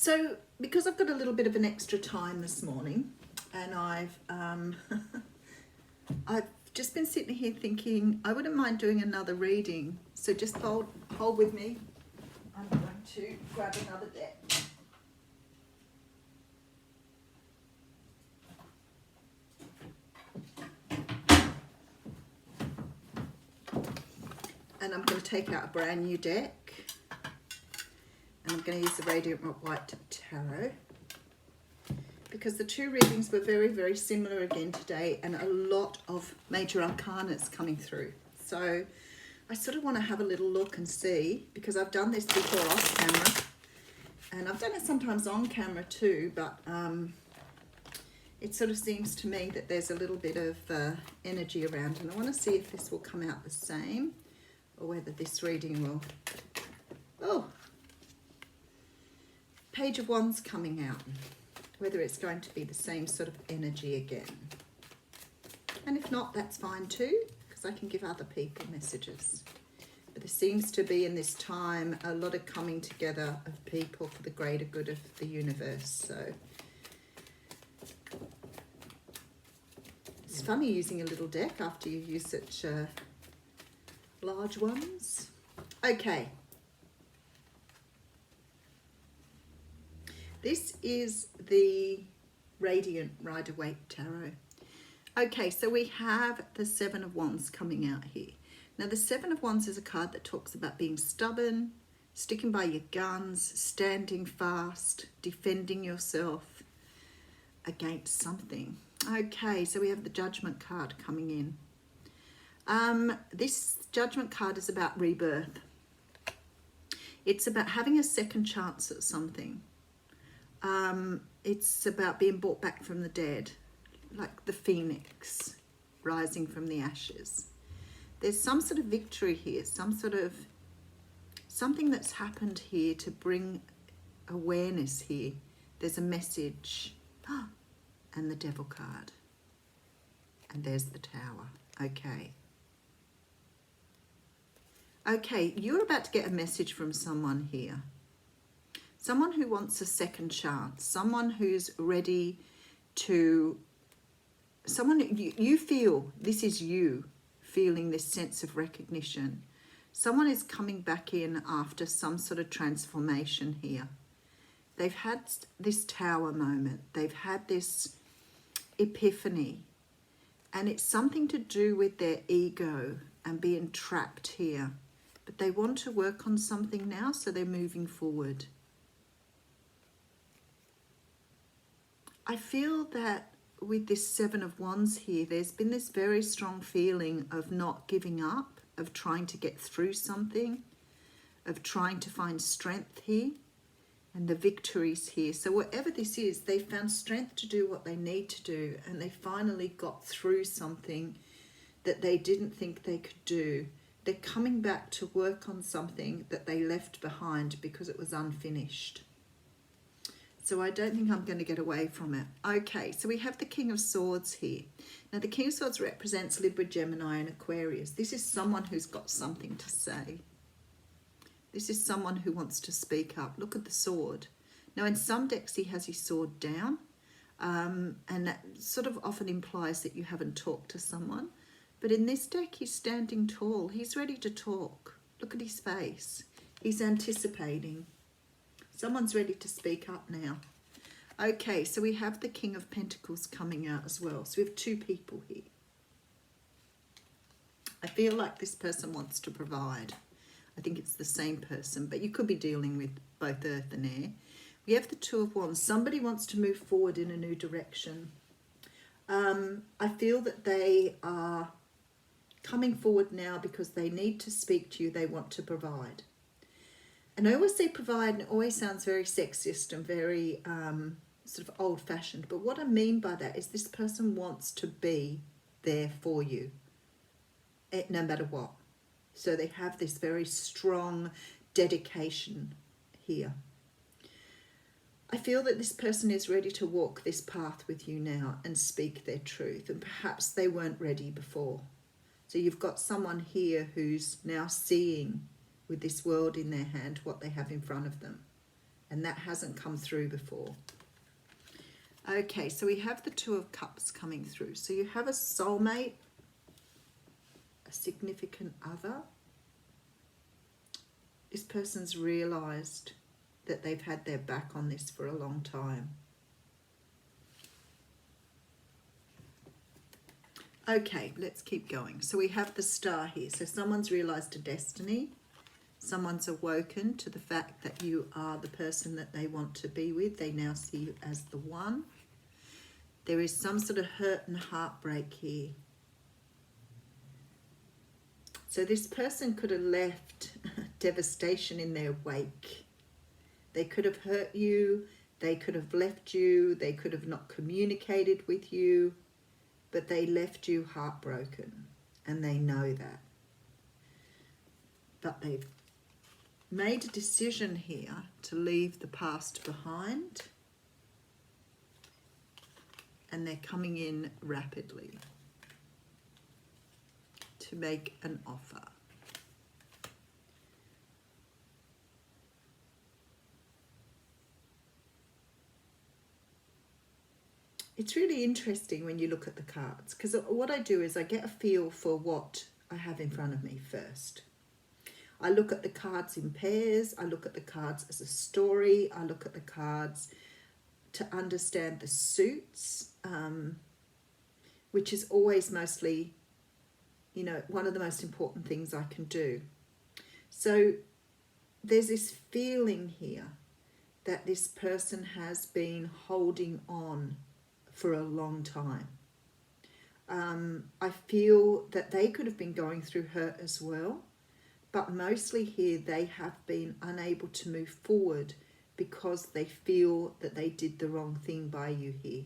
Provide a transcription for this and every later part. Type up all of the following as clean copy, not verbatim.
So because I've got a little bit of an extra time this morning, and I've just been sitting here thinking I wouldn't mind doing another reading. So just hold with me. I'm going to grab another deck. And I'm going to take out a brand new deck. And I'm going to use the Radiant White Tarot, because the two readings were very, very similar again today, and a lot of major arcanas coming through. So I sort of want to have a little look and see, because I've done this before off camera, and I've done it sometimes on camera too, but it sort of seems to me that there's a little bit of energy around, and I want to see if this will come out the same, or whether this reading will... Oh! Page of Wands coming out, whether it's going to be the same sort of energy again. And if not, that's fine too, because I can give other people messages. But there seems to be in this time a lot of coming together of people for the greater good of the universe. So it's funny using a little deck after you use such large ones. Okay. This is the Radiant Rider-Waite Tarot. Okay, so we have the Seven of Wands coming out here. Now, the Seven of Wands is a card that talks about being stubborn, sticking by your guns, standing fast, defending yourself against something. Okay, so we have the Judgment card coming in. This Judgment card is about rebirth. It's about having a second chance at something. It's about being brought back from the dead, like the phoenix rising from the ashes. There's some sort of victory here, something that's happened here to bring awareness here. There's a message. And the Devil card. And there's the Tower. Okay. Okay, you're about to get a message from someone here. Someone who wants a second chance, someone who's ready to, you feel, this is you feeling this sense of recognition. Someone is coming back in after some sort of transformation here. They've had this Tower moment. They've had this epiphany. And it's something to do with their ego and being trapped here. But they want to work on something now, so they're moving forward. I feel that with this Seven of Wands here, there's been this very strong feeling of not giving up, of trying to get through something, of trying to find strength here, and the victories here. So whatever this is, they found strength to do what they need to do, and they finally got through something that they didn't think they could do. They're coming back to work on something that they left behind because it was unfinished. So I don't think I'm going to get away from it. Okay, so we have the King of Swords here. Now, the King of Swords represents Libra, Gemini, and Aquarius. This is someone who's got something to say. This is someone who wants to speak up. Look at the sword. Now, in some decks, he has his sword down, and that sort of often implies that you haven't talked to someone. But in this deck, he's standing tall. He's ready to talk. Look at his face. He's anticipating. Someone's ready to speak up now. Okay, so we have the King of Pentacles coming out as well. So we have two people here. I feel like this person wants to provide. I think it's the same person, but you could be dealing with both earth and air. We have the Two of Wands. Somebody wants to move forward in a new direction. I feel that they are coming forward now because they need to speak to you. They want to provide. And I always say provide, and it always sounds very sexist and very sort of old-fashioned. But what I mean by that is this person wants to be there for you, no matter what. So they have this very strong dedication here. I feel that this person is ready to walk this path with you now and speak their truth. And perhaps they weren't ready before. So you've got someone here who's now seeing with this world in their hand what they have in front of them. and that hasn't come through before. Okay, so we have the Two of Cups coming through. So you have a soulmate, a significant other. This person's realised that they've had their back on this for a long time. Okay, let's keep going. So we have the Star here. So someone's realised a destiny. Someone's awoken to the fact that you are the person that they want to be with. They now see you as the one. There is some sort of hurt and heartbreak here. So this person could have left devastation in their wake. They could have hurt you. They could have left you. They could have not communicated with you. But they left you heartbroken. And they know that. But they've made a decision here to leave the past behind, and they're coming in rapidly to make an offer. It's really interesting when you look at the cards, because what I do is I get a feel for what I have in front of me first. I look at the cards in pairs, I look at the cards as a story, I look at the cards to understand the suits, which is always mostly, you know, one of the most important things I can do. So there's this feeling here that this person has been holding on for a long time. I feel that they could have been going through hurt as well. But mostly here they have been unable to move forward because they feel that they did the wrong thing by you here.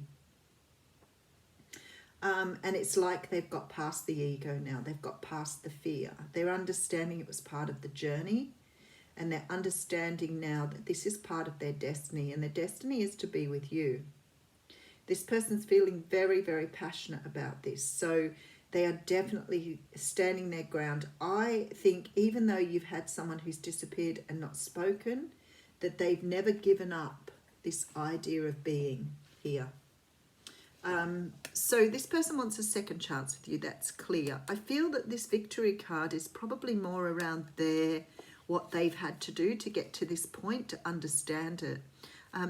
And it's like they've got past the ego now. They've got past the fear. They're understanding it was part of the journey. And they're understanding now that this is part of their destiny. And their destiny is to be with you. This person's feeling very, very passionate about this. So they are definitely standing their ground. I think even though you've had someone who's disappeared and not spoken, that they've never given up this idea of being here. So this person wants a second chance with you, that's clear. I feel that this victory card is probably more around what they've had to do to get to this point, to understand it.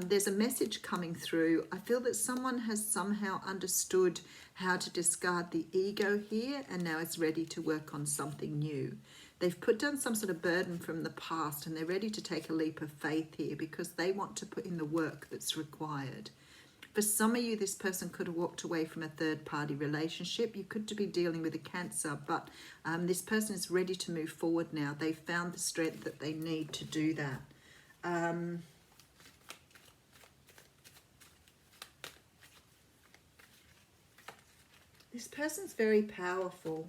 There's a message coming through. I feel that someone has somehow understood how to discard the ego here and now is ready to work on something new. They've put down some sort of burden from the past and they're ready to take a leap of faith here because they want to put in the work that's required. For some of you, this person could have walked away from a third-party relationship. You could be dealing with a Cancer, but this person is ready to move forward now. They've found the strength that they need to do that. This person's very powerful.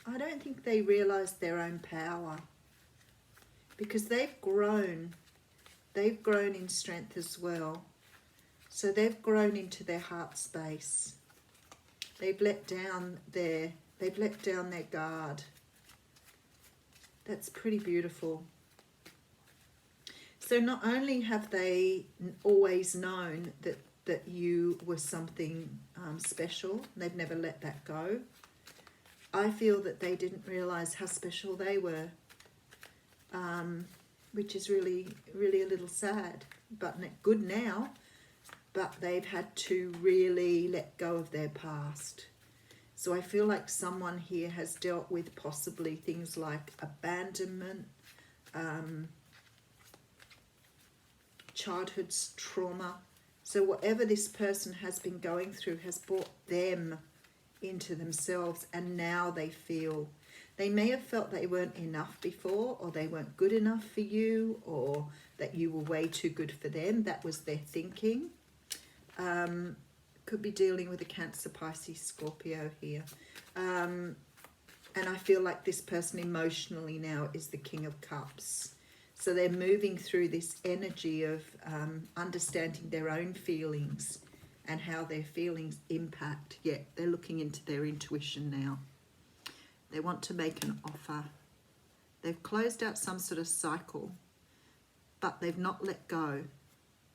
I don't think they realise their own power because they've grown. They've grown in strength as well. So they've grown into their heart space. They've let down their guard. That's pretty beautiful. So not only have they always known that you were something special, they've never let that go. I feel that they didn't realise how special they were, which is really, really a little sad, but good now. But they've had to really let go of their past. So I feel like someone here has dealt with possibly things like abandonment, childhood trauma. So whatever this person has been going through has brought them into themselves, and now they may have felt they weren't enough before, or they weren't good enough for you, or that you were way too good for them. That was their thinking. Could be dealing with a Cancer, Pisces, Scorpio here. And I feel like this person emotionally now is the King of Cups. So they're moving through this energy of understanding their own feelings and how their feelings impact. Yeah, they're looking into their intuition now. They want to make an offer. They've closed out some sort of cycle. but they've not let go.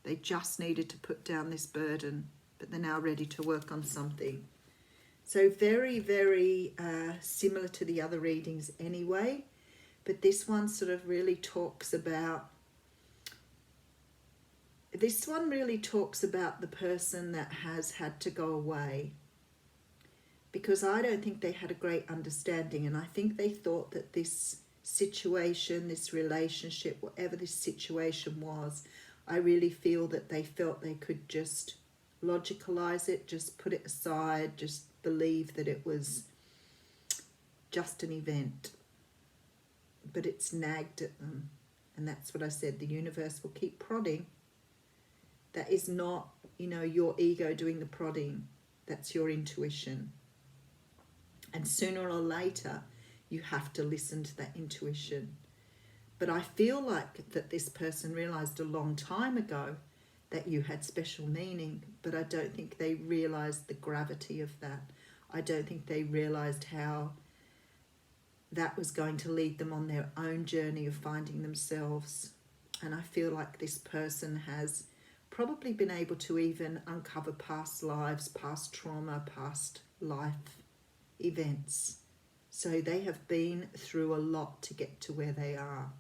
They just needed to put down this burden, but they're now ready to work on something. So very, very similar to the other readings anyway, but this one sort of really talks about, the person that has had to go away, because I don't think they had a great understanding, and I think they thought that this situation, this relationship, whatever this situation was, I really feel that they felt they could just logicalize it, just put it aside, just believe that it was just an event. But it's nagged at them. And that's what I said, the universe will keep prodding. That is not, your ego doing the prodding. That's your intuition. And sooner or later, you have to listen to that intuition. But I feel like that this person realized a long time ago that you had special meaning, but I don't think they realized the gravity of that. I don't think they realized how that was going to lead them on their own journey of finding themselves. And I feel like this person has probably been able to even uncover past lives, past trauma, past life events. So they have been through a lot to get to where they are.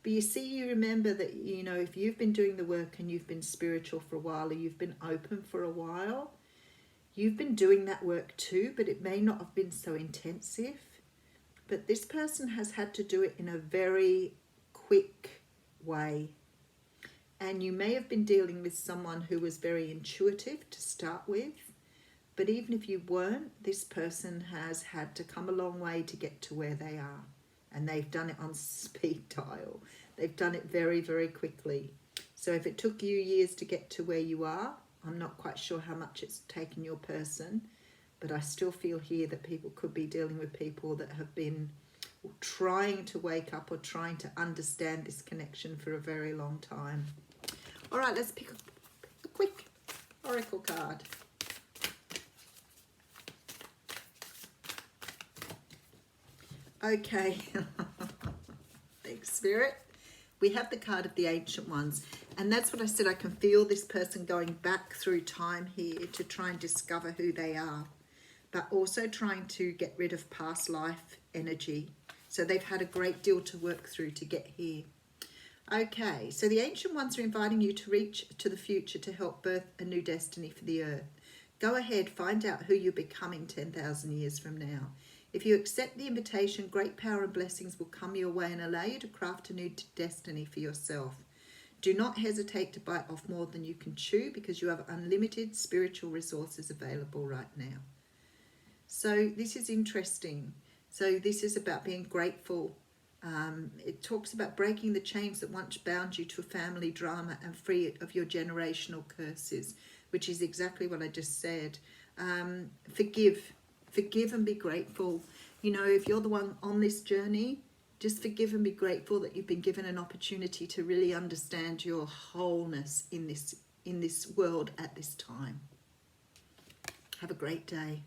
But you see, you remember that, if you've been doing the work and you've been spiritual for a while, or you've been open for a while, you've been doing that work too, but it may not have been so intensive. But this person has had to do it in a very quick way. And you may have been dealing with someone who was very intuitive to start with. But even if you weren't, this person has had to come a long way to get to where they are. And they've done it on speed dial. They've done it very, very quickly. So if it took you years to get to where you are, I'm not quite sure how much it's taken your person, but I still feel here that people could be dealing with people that have been trying to wake up or trying to understand this connection for a very long time. All right, let's pick a quick oracle card. Okay, thanks, Spirit. We have the card of the Ancient Ones, and that's what I said. I can feel this person going back through time here to try and discover who they are, but also trying to get rid of past life energy. So they've had a great deal to work through to get here. Okay, so the Ancient Ones are inviting you to reach to the future to help birth a new destiny for the earth. Go ahead, find out who you're becoming 10,000 years from now. If you accept the invitation, great power and blessings will come your way and allow you to craft a new destiny for yourself. Do not hesitate to bite off more than you can chew, because you have unlimited spiritual resources available right now. So this is interesting. So this is about being grateful. It talks about breaking the chains that once bound you to family drama and free of your generational curses, which is exactly what I just said. Forgive and be grateful. If you're the one on this journey, just forgive and be grateful that you've been given an opportunity to really understand your wholeness in this world at this time. Have a great day.